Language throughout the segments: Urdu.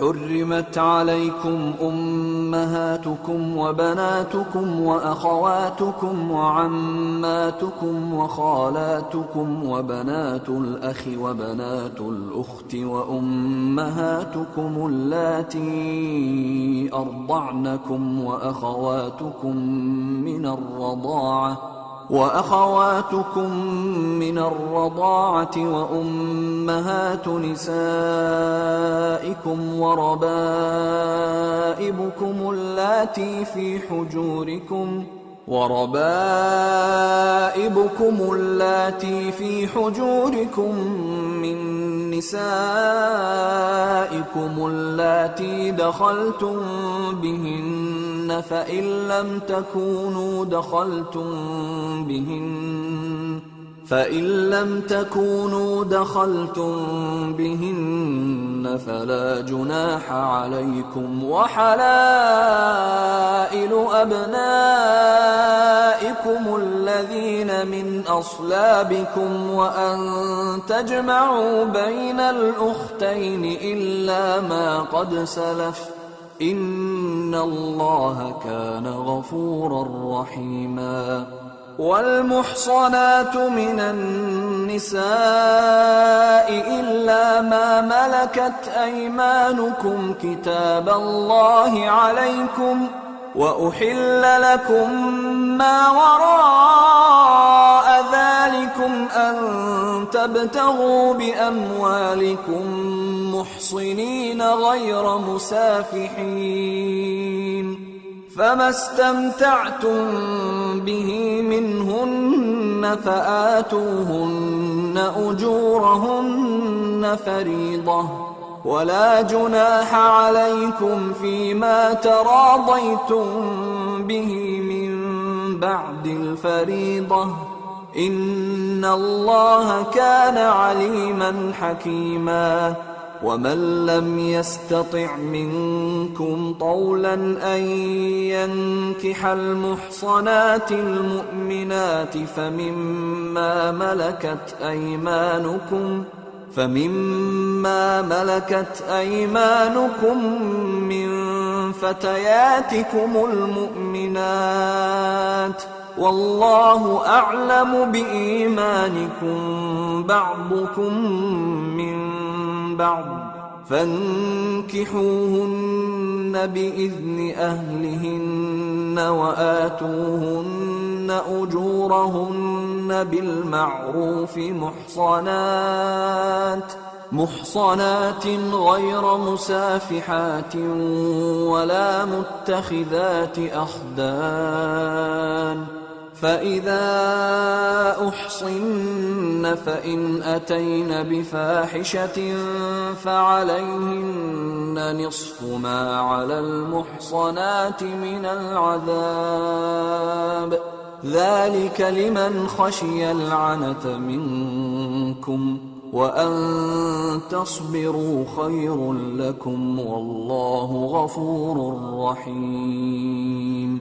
حرمت عليكم أمهاتكم وبناتكم وأخواتكم وعماتكم وخالاتكم وبنات الأخ وبنات الأخت وأمهاتكم اللاتي أرضعنكم وأخواتكم من الرضاعة وأمهات نسائكم وربائبكم اللاتي في حجوركم من نسائكم اللاتي دخلتم بهن فإن لم تكونوا دخلتم بهن فلا جناح عليكم وحلائل أبنائكم الذين من أصلابكم وأن تجمعوا بين الأختين إلا ما قد سلف إن الله كان غفورا رحيما. والمحصنات من النساء إلا ما ملكت أيمانكم كتاب الله عليكم وأحل لكم ما وراء ذلكم أن تبتغوا بأموالكم محصنين غير مسافحين فما استمتعتم به منهن فآتوهن أجورهن فريضة ولا جناح عليكم فيما تراضيتم به من بعد الفريضة إن الله كان عليما حكيما. ومن لم يستطع منكم طولا أن ينكح المحصنات المؤمنات فمما ملكت أيمانكم من فتياتكم المؤمنات والله أعلم بإيمانكم بعضكم من بعض فانكحوهن بإذن أهلهن وآتوهن أجورهن بالمعروف محصنات غير مسافحات ولا متخذات أخدان فإذا أحصن فإن أتين بفاحشة فعليهن نصف ما على المحصنات من العذاب ذلك لمن خشي العنة منكم وأن تصبروا خير لكم والله غفور رحيم।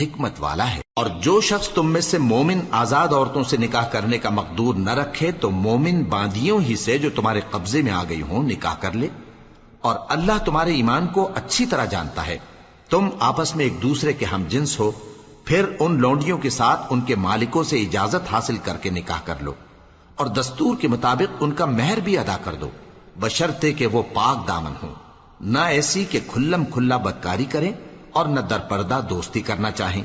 حکمت والا ہے۔ اور جو شخص تم میں سے مومن آزاد عورتوں سے نکاح کرنے کا مقدور نہ رکھے تو مومن باندیوں ہی سے جو تمہارے قبضے میں آ گئی ہوں نکاح کر لے، اور اللہ تمہارے ایمان کو اچھی طرح جانتا ہے۔ تم آپس میں ایک دوسرے کے ہم جنس ہو، پھر ان لونڈیوں کے ساتھ ان کے مالکوں سے اجازت حاصل کر کے نکاح کر لو، اور دستور کے مطابق ان کا مہر بھی ادا کر دو، بشرطے کہ وہ پاک دامن ہوں، نہ ایسی کہ کھلم کھلا بدکاری کریں اور نہ درپردہ دوستی کرنا چاہیں۔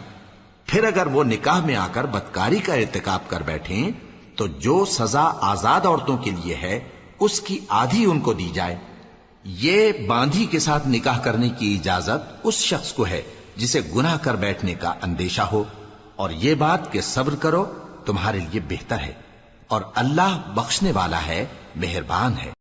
پھر اگر وہ نکاح میں آ کر بدکاری کا ارتکاب کر بیٹھیں تو جو سزا آزاد عورتوں کے لیے ہے اس کی آدھی ان کو دی جائے۔ یہ باندھی کے ساتھ نکاح کرنے کی اجازت اس شخص کو ہے جسے گناہ کر بیٹھنے کا اندیشہ ہو، اور یہ بات کہ صبر کرو تمہارے لیے بہتر ہے، اور اللہ بخشنے والا ہے، مہربان ہے۔